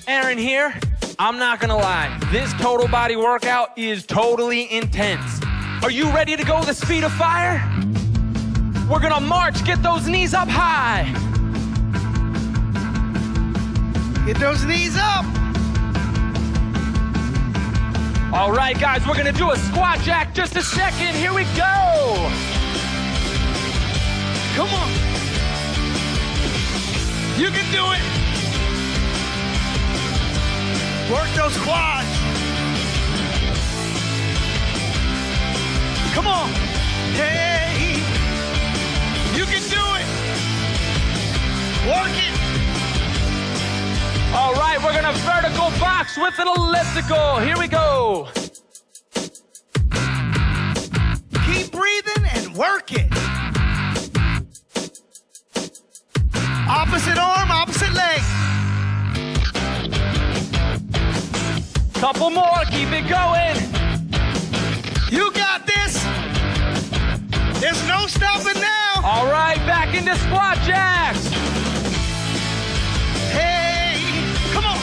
Aaron here. I'm not gonna lie, this total body workout is totally intense. Are you ready to go the speed of fire? We're gonna march, get those knees up high. Get those knees up. All right, guys, we're gonna do a squat jack. Just a second, here we go. Come on. You can do it. Work those quads. Come on. Hey. You can do it. Work it. All right, we're gonna vertical box with an elliptical. Here we go. Keep breathing and work it. Opposite arm, opposite leg. Couple more, keep it going. You got this. There's no stopping now. All right, back into squat jacks. Hey, come on.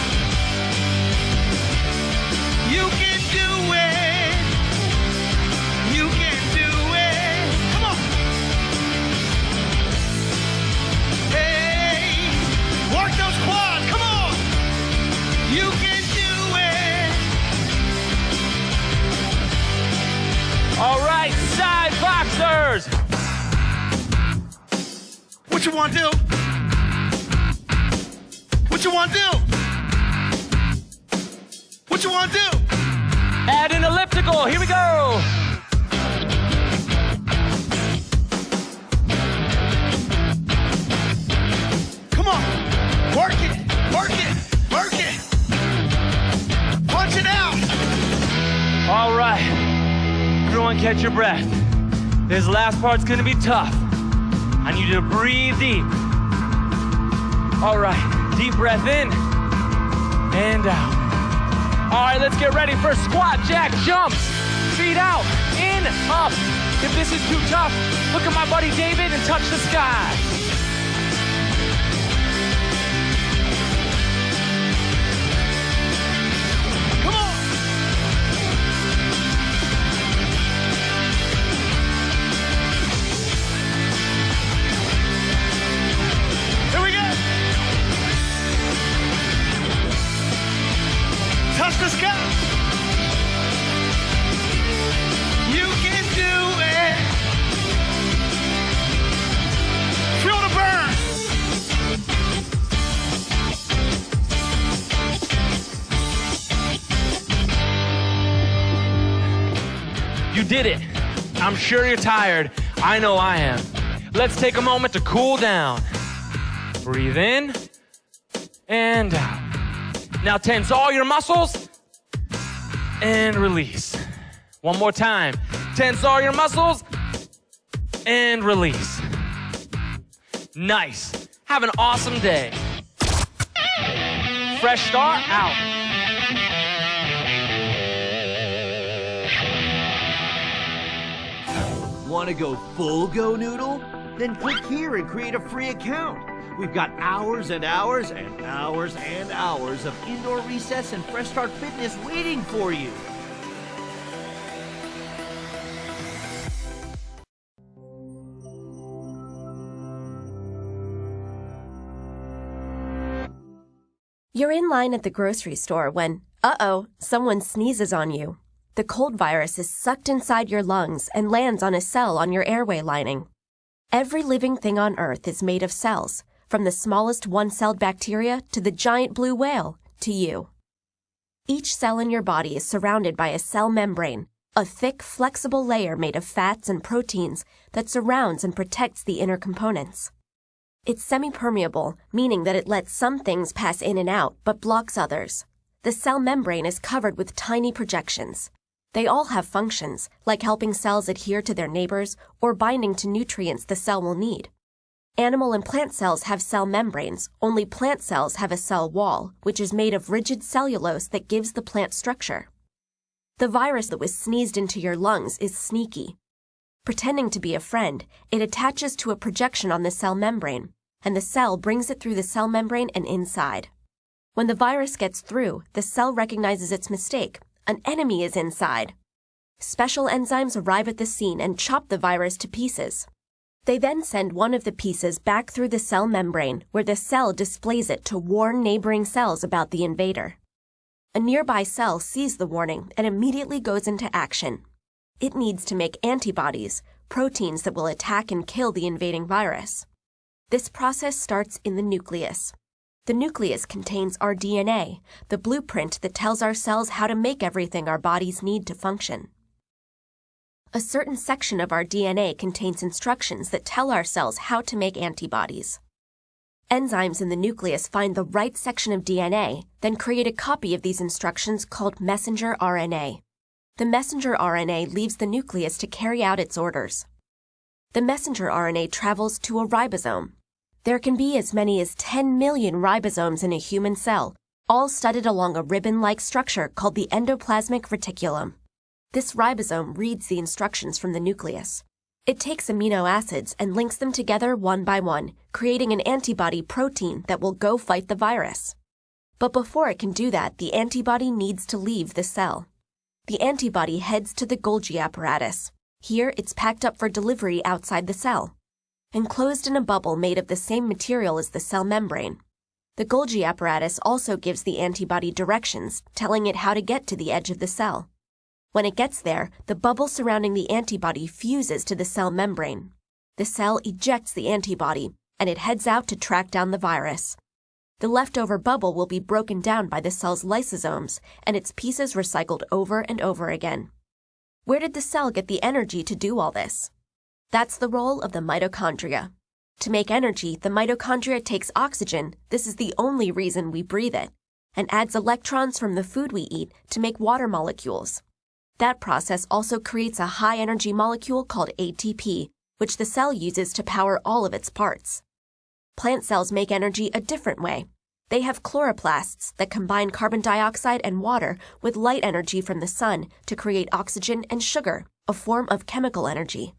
You can do it. You can do it. Come on. Hey, work those quads. Come on. You can do it. All right, side boxers. What you want to do? What you want to do? What you want to do? Add an elliptical, here we go. Come on. Work it. Work it. Work it. Punch it out. All right, everyone catch your breath. This last part's gonna be tough. I need you to breathe deep. All right, deep breath in and out. All right, let's get ready for squat jack jumps. Feet out, in, up. If this is too tough, look at my buddy David and touch the sky. Come on. Here we go. Touch the sky. You can do it. Feel the burn. You did it. I'm sure you're tired. I know I am. Let's take a moment to cool down. Breathe in and out. Now tense all your muscles and release. One more time. Tense all your muscles and release. Nice. Have an awesome day. Fresh start, out. Want to go full Go Noodle? Then click here and create a free account. We've got hours and hours and hours and hours of indoor recess and Fresh Start Fitness waiting for you. You're in line at the grocery store when, someone sneezes on you. The cold virus is sucked inside your lungs and lands on a cell on your airway lining. Every living thing on Earth is made of cells, from the smallest one-celled bacteria to the giant blue whale to you. Each cell in your body is surrounded by a cell membrane, a thick, flexible layer made of fats and proteins that surrounds and protects the inner components. It's semi-permeable, meaning that it lets some things pass in and out but blocks others. The cell membrane is covered with tiny projections. They all have functions, like helping cells adhere to their neighbors or binding to nutrients the cell will need. Animal and plant cells have cell membranes, only plant cells have a cell wall, which is made of rigid cellulose that gives the plant structure. The virus that was sneezed into your lungs is sneaky. Pretending to be a friend, it attaches to a projection on the cell membrane, and the cell brings it through the cell membrane and inside. When the virus gets through, the cell recognizes its mistake. An enemy is inside. Special enzymes arrive at the scene and chop the virus to pieces. They then send one of the pieces back through the cell membrane, where the cell displays it to warn neighboring cells about the invader. A nearby cell sees the warning and immediately goes into action. It needs to make antibodies, proteins that will attack and kill the invading virus. This process starts in the nucleus. The nucleus contains our DNA, the blueprint that tells our cells how to make everything our bodies need to function. A certain section of our DNA contains instructions that tell our cells how to make antibodies. Enzymes in the nucleus find the right section of DNA, then create a copy of these instructions called messenger RNA. The messenger RNA leaves the nucleus to carry out its orders. The messenger RNA travels to a ribosome. There can be as many as 10 million ribosomes in a human cell, all studded along a ribbon-like structure called the endoplasmic reticulum. This ribosome reads the instructions from the nucleus. It takes amino acids and links them together one by one, creating an antibody protein that will go fight the virus. But before it can do that, the antibody needs to leave the cell. The antibody heads to the Golgi apparatus. Here, it's packed up for delivery outside the cell, enclosed in a bubble made of the same material as the cell membrane. The Golgi apparatus also gives the antibody directions, telling it how to get to the edge of the cell. When it gets there, the bubble surrounding the antibody fuses to the cell membrane. The cell ejects the antibody, and it heads out to track down the virus. The leftover bubble will be broken down by the cell's lysosomes, and its pieces recycled over and over again. Where did the cell get the energy to do all this? That's the role of the mitochondria. To make energy, the mitochondria takes oxygen, this is the only reason we breathe it, and adds electrons from the food we eat to make water molecules. That process also creates a high-energy molecule called ATP, which the cell uses to power all of its parts. Plant cells make energy a different way. They have chloroplasts that combine carbon dioxide and water with light energy from the sun to create oxygen and sugar, a form of chemical energy.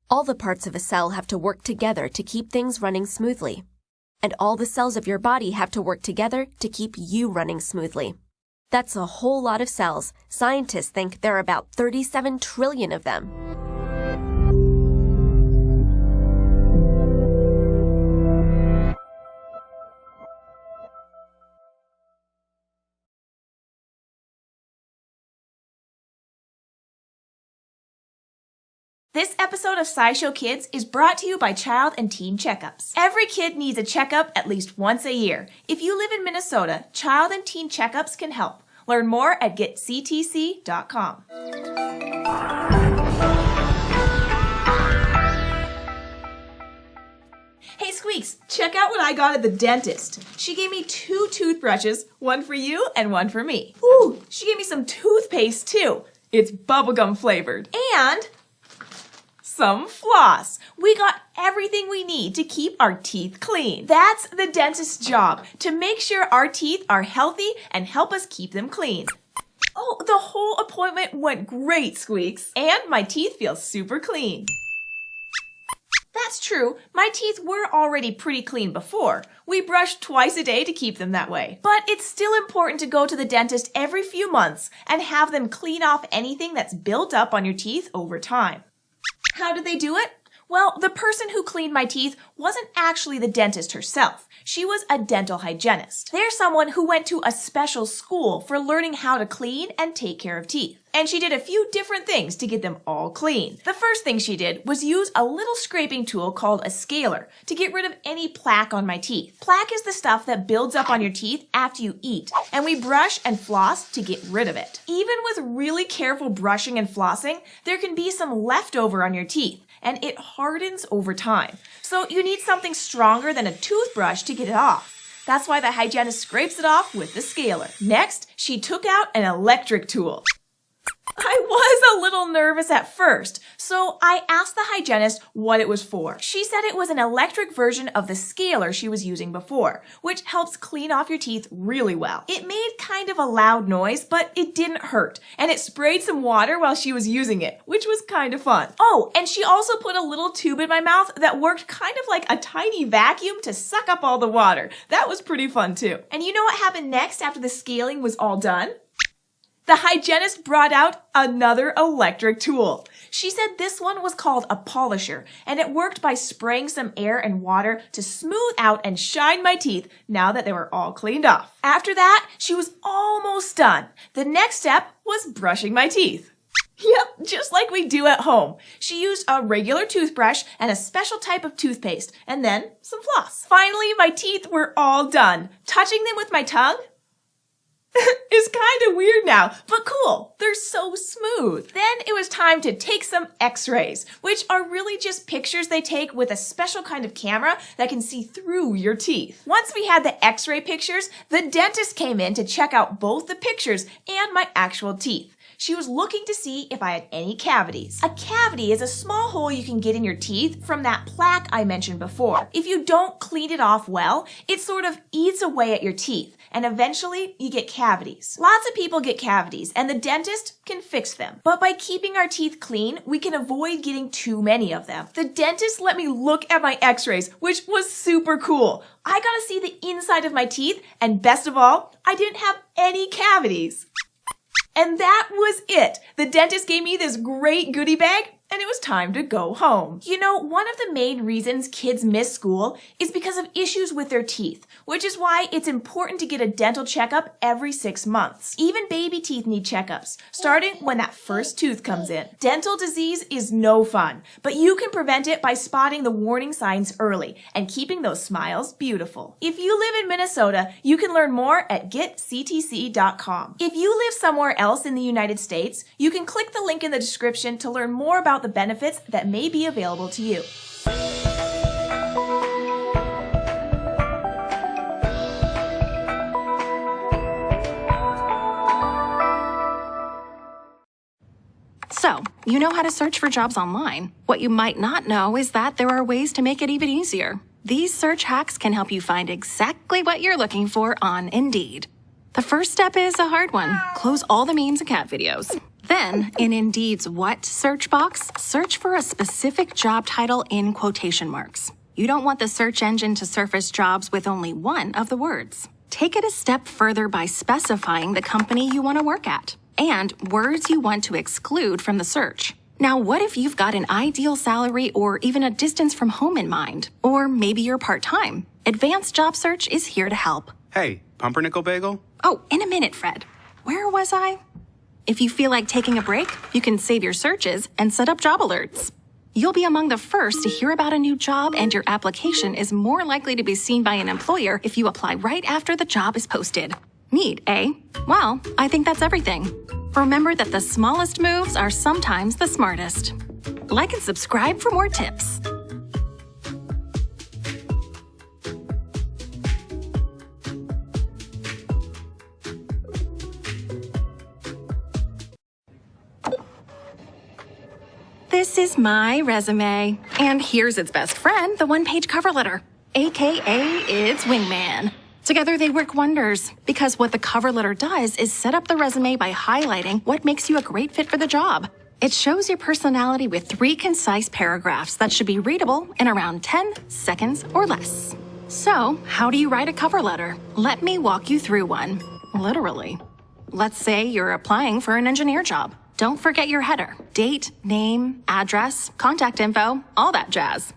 All the parts of a cell have to work together to keep things running smoothly. And all the cells of your body have to work together to keep you running smoothly. That's a whole lot of cells. Scientists think there are about 37 trillion of them. This episode of SciShow Kids is brought to you by Child and Teen Checkups. Every kid needs a checkup at least once a year. If you live in Minnesota, Child and Teen Checkups can help. Learn more at getctc.com. Hey Squeaks, check out what I got at the dentist. She gave me 2 toothbrushes, one for you and one for me. Ooh, she gave me some toothpaste too. It's bubblegum flavored. And some floss. We got everything we need to keep our teeth clean. That's the dentist's job, to make sure our teeth are healthy and help us keep them clean. Oh, the whole appointment went great, Squeaks. And my teeth feel super clean. That's true. My teeth were already pretty clean before. We brushed twice a day to keep them that way. But it's still important to go to the dentist every few months and have them clean off anything that's built up on your teeth over time. How did they do it? Well, the person who cleaned my teeth wasn't actually the dentist herself. She was a dental hygienist. They're someone who went to a special school for learning how to clean and take care of teeth. And she did a few different things to get them all clean. The first thing she did was use a little scraping tool called a scaler to get rid of any plaque on my teeth. Plaque is the stuff that builds up on your teeth after you eat, and we brush and floss to get rid of it. Even with really careful brushing and flossing, there can be some leftover on your teeth, and it hardens over time. So you need something stronger than a toothbrush to get it off. That's why the hygienist scrapes it off with the scaler. Next, she took out an electric tool. I was a little nervous at first, so I asked the hygienist what it was for. She said it was an electric version of the scaler she was using before, which helps clean off your teeth really well. It made kind of a loud noise, but it didn't hurt, and it sprayed some water while she was using it, which was kind of fun. Oh, and she also put a little tube in my mouth that worked kind of like a tiny vacuum to suck up all the water. That was pretty fun too. And you know what happened next after the scaling was all done? The hygienist brought out another electric tool. She said this one was called a polisher, and it worked by spraying some air and water to smooth out and shine my teeth now that they were all cleaned off. After that, she was almost done. The next step was brushing my teeth. Yep, just like we do at home. She used a regular toothbrush and a special type of toothpaste, and then some floss. Finally, my teeth were all done. Touching them with my tongue is kind of weird now, but cool. They're so smooth. Then it was time to take some x-rays, which are really just pictures they take with a special kind of camera that can see through your teeth. Once we had the x-ray pictures, the dentist came in to check out both the pictures and my actual teeth. She was looking to see if I had any cavities. A cavity is a small hole you can get in your teeth from that plaque I mentioned before. If you don't clean it off well, it sort of eats away at your teeth, and eventually you get cavities. Lots of people get cavities, and the dentist can fix them. But by keeping our teeth clean, we can avoid getting too many of them. The dentist let me look at my x-rays, which was super cool. I got to see the inside of my teeth, and best of all, I didn't have any cavities. And that was it. The dentist gave me this great goodie bag, and it was time to go home. You know, one of the main reasons kids miss school is because of issues with their teeth, which is why it's important to get a dental checkup every 6 months. Even baby teeth need checkups, starting when that first tooth comes in. Dental disease is no fun, but you can prevent it by spotting the warning signs early and keeping those smiles beautiful. If you live in Minnesota, you can learn more at getctc.com. If you live somewhere else in the United States, you can click the link in the description to learn more about the benefits that may be available to you. So, you know how to search for jobs online. What you might not know is that there are ways to make it even easier. These search hacks can help you find exactly what you're looking for on Indeed. The first step is a hard one. Close all the memes and cat videos. Then, in Indeed's What search box, search for a specific job title in quotation marks. You don't want the search engine to surface jobs with only one of the words. Take it a step further by specifying the company you want to work at and words you want to exclude from the search. Now, what if you've got an ideal salary or even a distance from home in mind? Or maybe you're part-time. Advanced Job Search is here to help. Hey, pumpernickel bagel? Oh, in a minute, Fred. Where was I? If you feel like taking a break, you can save your searches and set up job alerts. You'll be among the first to hear about a new job, and your application is more likely to be seen by an employer if you apply right after the job is posted. Neat, eh? Well, I think that's everything. Remember that the smallest moves are sometimes the smartest. Like and subscribe for more tips. This is my resume, and here's its best friend, the one-page cover letter, aka its wingman. Together they work wonders, because what the cover letter does is set up the resume by highlighting what makes you a great fit for the job. It shows your personality with 3 concise paragraphs that should be readable in around 10 seconds or less. So, how do you write a cover letter? Let me walk you through one. Literally. Let's say you're applying for an engineer job. Don't forget your header. Date, name, address, contact info, all that jazz.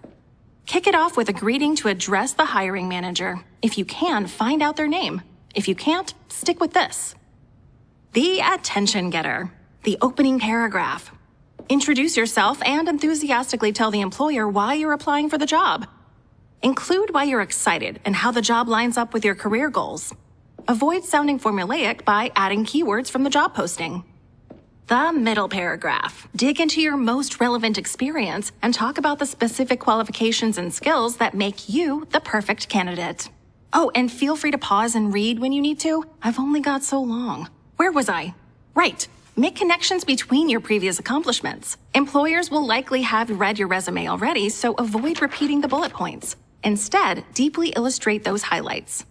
Kick it off with a greeting to address the hiring manager. If you can, find out their name. If you can't, stick with this. The attention getter. The opening paragraph. Introduce yourself and enthusiastically tell the employer why you're applying for the job. Include why you're excited and how the job lines up with your career goals. Avoid sounding formulaic by adding keywords from the job posting. The middle paragraph. Dig into your most relevant experience and talk about the specific qualifications and skills that make you the perfect candidate. Oh, and feel free to pause and read when you need to. I've only got so long. Where was I? Right. Make connections between your previous accomplishments. Employers will likely have read your resume already, so avoid repeating the bullet points. Instead, deeply illustrate those highlights.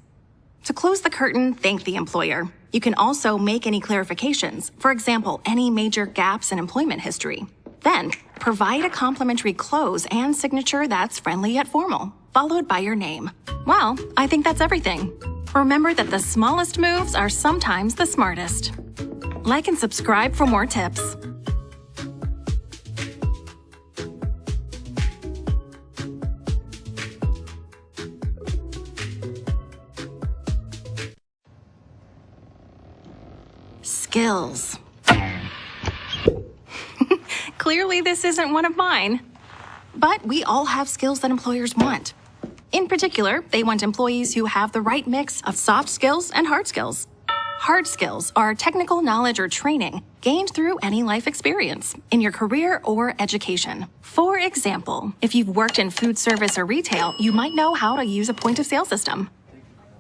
To close the curtain, thank the employer. You can also make any clarifications, for example, any major gaps in employment history. Then, provide a complimentary close and signature that's friendly yet formal, followed by your name. Well, I think that's everything. Remember that the smallest moves are sometimes the smartest. Like and subscribe for more tips. Skills. Clearly, this isn't one of mine. But we all have skills that employers want. In particular, they want employees who have the right mix of soft skills and hard skills. Hard skills are technical knowledge or training gained through any life experience in your career or education. For example, if you've worked in food service or retail, you might know how to use a point-of-sale system.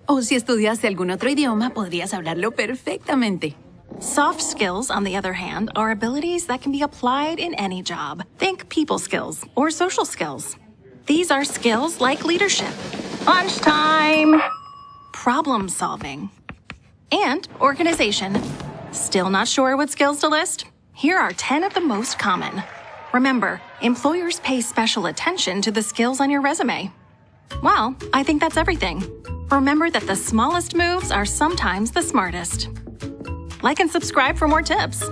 O si estudiaste algún otro idioma, podrías hablarlo perfectamente. Soft skills, on the other hand, are abilities that can be applied in any job. Think people skills or social skills. These are skills like leadership, lunchtime, problem solving, and organization. Still not sure what skills to list? Here are 10 of the most common. Remember, employers pay special attention to the skills on your resume. Well, I think that's everything. Remember that the smallest moves are sometimes the smartest. Like and subscribe for more tips.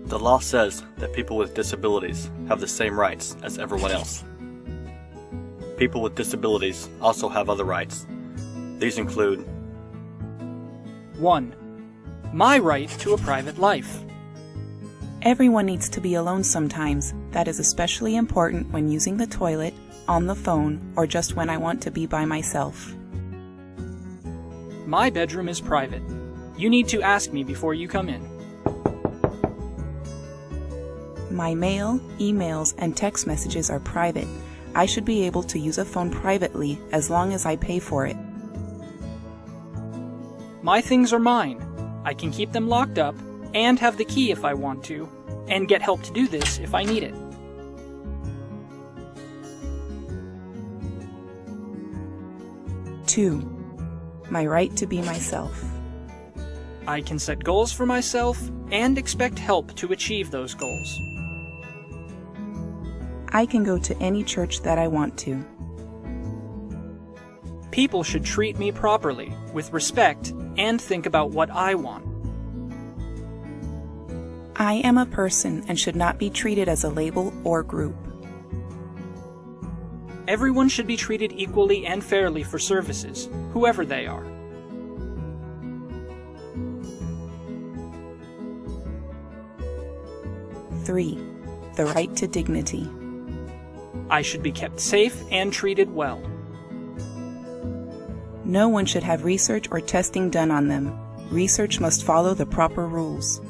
The law says that people with disabilities have the same rights as everyone else. People with disabilities also have other rights. These include 1. My right to a private life. Everyone needs to be alone sometimes. That is especially important when using the toilet, on the phone, or just when I want to be by myself. My bedroom is private. You need to ask me before you come in. My mail, emails, and text messages are private. I should be able to use a phone privately as long as I pay for it. My things are mine. I can keep them locked up and have the key if I want to, and get help to do this if I need it. Two, my right to be myself. I can set goals for myself and expect help to achieve those goals. I can go to any church that I want to. People should treat me properly, with respect, and think about what I want. I am a person and should not be treated as a label or group. Everyone should be treated equally and fairly for services, whoever they are. Three, the right to dignity. I should be kept safe and treated well. No one should have research or testing done on them. Research must follow the proper rules.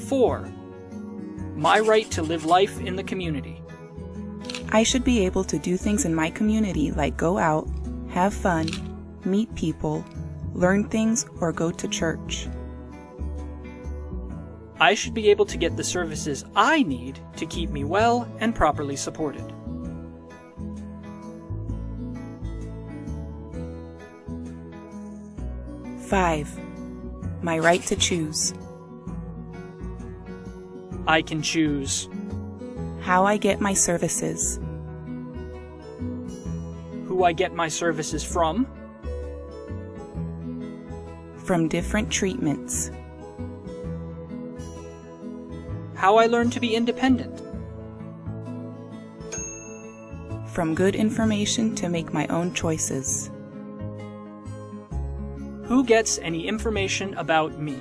Four, my right to live life in the community. I should be able to do things in my community like go out, have fun, meet people, learn things, or go to church. I should be able to get the services I need to keep me well and properly supported. Five, my right to choose. I can choose How I get my services. who I get my services from, From different treatments. how I learn to be independent, From good information to make my own choices. who gets any information about me.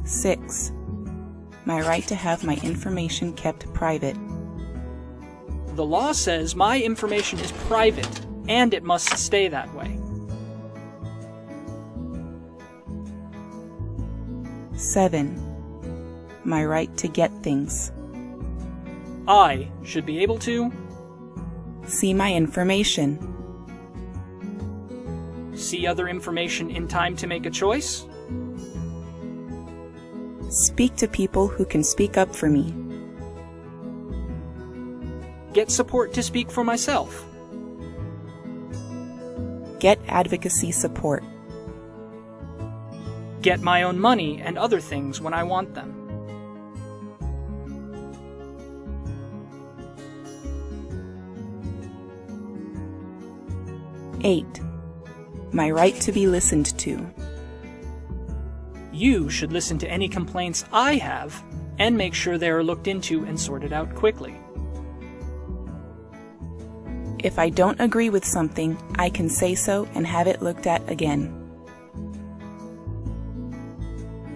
6. My right to have my information kept private. The law says my information is private, and it must stay that way. 7. My right to get things. I should be able to See my information. see other information in time to make a choice, Speak to people who can speak up for me. get support to speak for myself, Get advocacy support. get my own money and other things when I want them. Eight. My right to be listened to. You should listen to any complaints I have and make sure they are looked into and sorted out quickly. If I don't agree with something, I can say so and have it looked at again.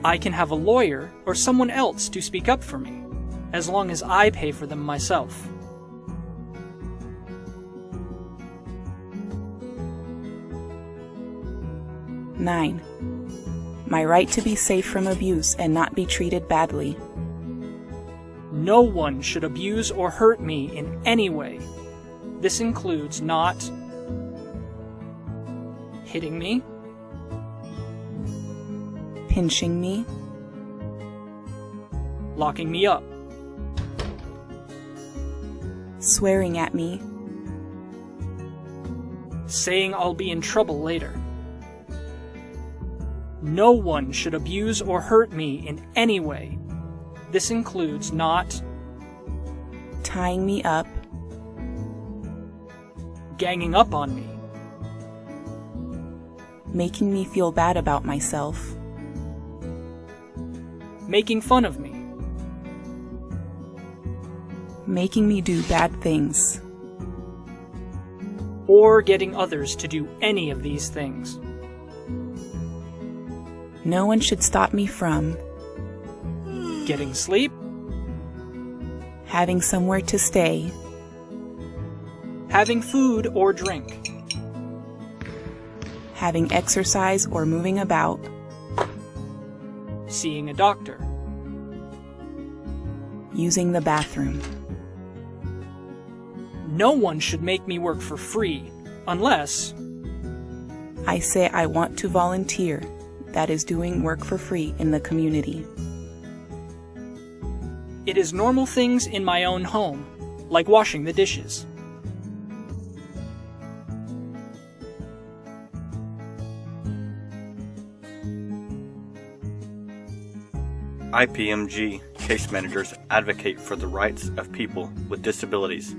I can have a lawyer or someone else to speak up for me, as long as I pay for them myself. Nine. My right to be safe from abuse and not be treated badly. No one should abuse or hurt me in any way. This includes not hitting me, Pinching me, locking me up, swearing at me, saying I'll be in trouble later. No one should abuse or hurt me in any way. This includes not tying me up, ganging up on me, making me feel bad about myself, making fun of me, making me do bad things, or getting others to do any of these things. No one should stop me from Getting sleep, having somewhere to stay, having food or drink, having exercise or moving about, seeing a doctor, using the bathroom. No one should make me work for free, unless I say I want to volunteer, that is doing work for free in the community. it is normal things in my own home, like washing the dishes. IPMG case managers advocate for the rights of people with disabilities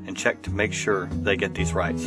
and check to make sure they get these rights.